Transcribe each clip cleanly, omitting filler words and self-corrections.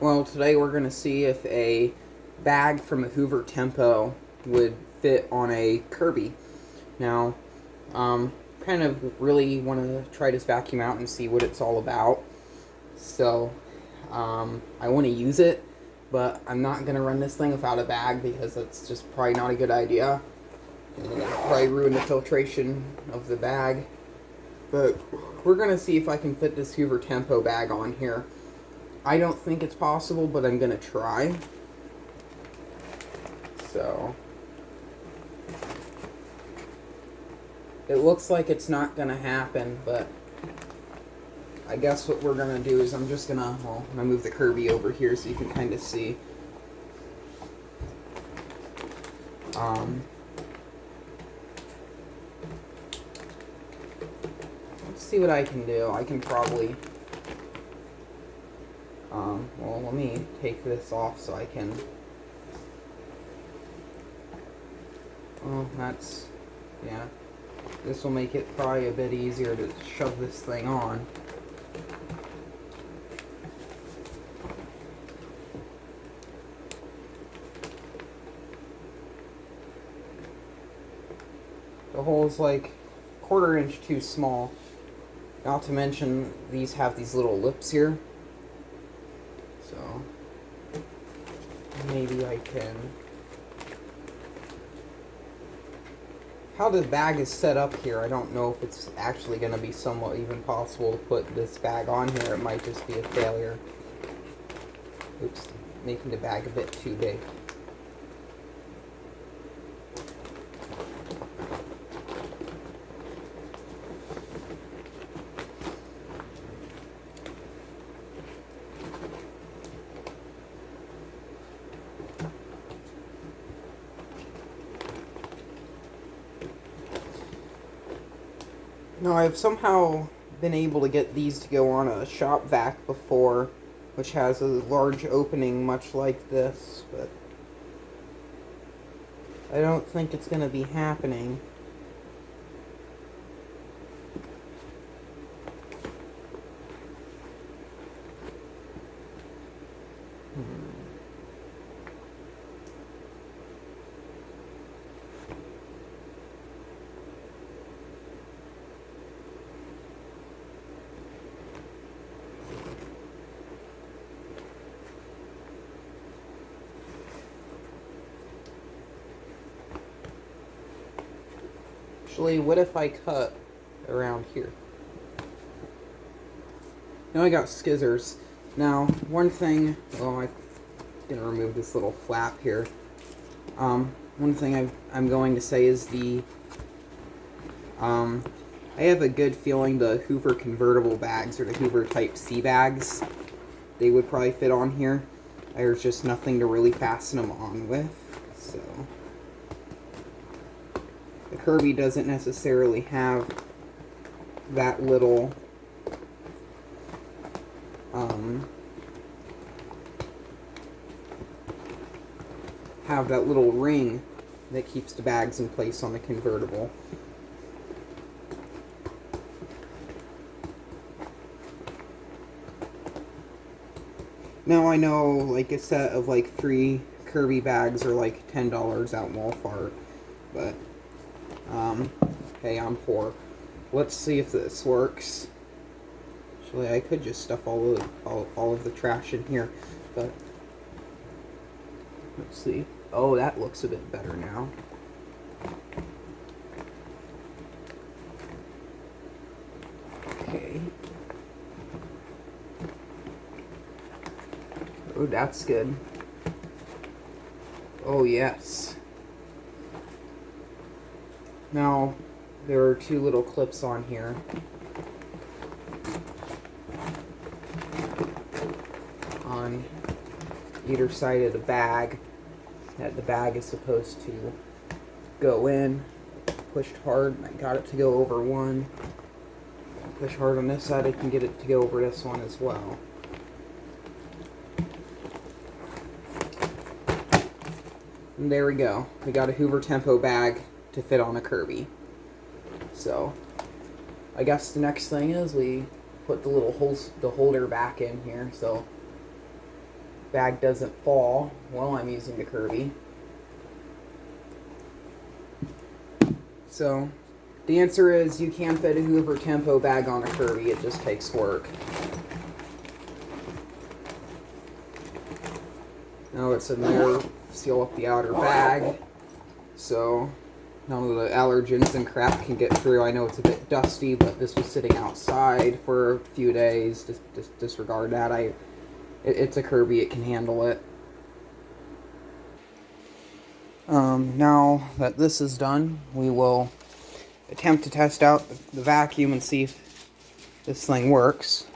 Well, today we're going to see if a bag from a Hoover Tempo would fit on a Kirby. Now, kind of really want to try this vacuum out and see what it's all about. So, I want to use it, but I'm not going to run this thing without a bag because that's just probably not a good idea. And it'll probably ruin the filtration of the bag. But we're going to see if I can fit this Hoover Tempo bag on here. I don't think it's possible, but I'm gonna try. So it looks like it's not gonna happen, but I guess what we're gonna do is I'm gonna move the Kirby over here so you can kind of see. Let's see what I can do. I can probably well, let me take this off so I can. Oh, that's, yeah. This will make it probably a bit easier to shove this thing on. The hole is like 1/4 inch too small. Not to mention these have these little lips here. So maybe I can. How the bag is set up here, I don't know if it's actually going to be somewhat even possible to put this bag on here. It might just be a failure. Oops, making the bag a bit too big. Now, I've somehow been able to get these to go on a shop vac before, which has a large opening much like this, but I don't think it's going to be happening. Actually, what if I cut around here? Now I got scissors. Now, one thing, I'm gonna remove this little flap here. One thing I'm going to say is I have a good feeling the Hoover convertible bags, or the Hoover Type C bags, they would probably fit on here. There's just nothing to really fasten them on with, so. The Kirby doesn't necessarily have that little, ring that keeps the bags in place on the convertible. Now I know, like, a set of like 3 Kirby bags are like $10 out in Walmart, but hey, I'm poor. Let's see if this works. Actually, I could just stuff all of the trash in here, but let's see. Oh, that looks a bit better now. Okay. Oh, that's good. Oh, yes. Now, there are 2 little clips on here. On either side of the bag, that the bag is supposed to go in. Pushed hard, and I got it to go over one. Push hard on this side, I can get it to go over this one as well. And there we go. We got a Hoover Tempo bag to fit on a Kirby. So, I guess the next thing is we put the little holder back in here. So, bag doesn't fall while I'm using the Kirby. So, the answer is you can fit a Hoover Tempo bag on a Kirby, it just takes work. Now it's in there, seal up the outer bag, so none of the allergens and crap can get through. I know it's a bit dusty, but this was sitting outside for a few days. Just disregard that. It's a Kirby, it can handle it. Now that this is done, we will attempt to test out the vacuum and see if this thing works.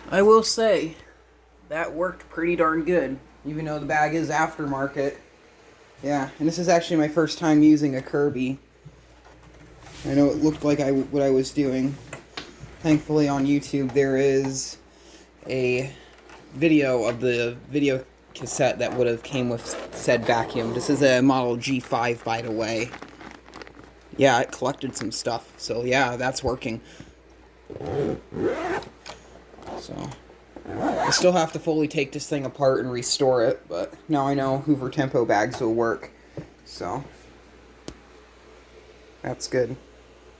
I will say, that worked pretty darn good, even though the bag is aftermarket. Yeah, and this is actually my first time using a Kirby. I know it looked like what I was doing. Thankfully on YouTube there is a video of the video cassette that would have came with said vacuum. This is a Model G5, by the way. Yeah, it collected some stuff, so yeah, that's working. So, I still have to fully take this thing apart and restore it, but now I know Hoover Tempo bags will work, so that's good.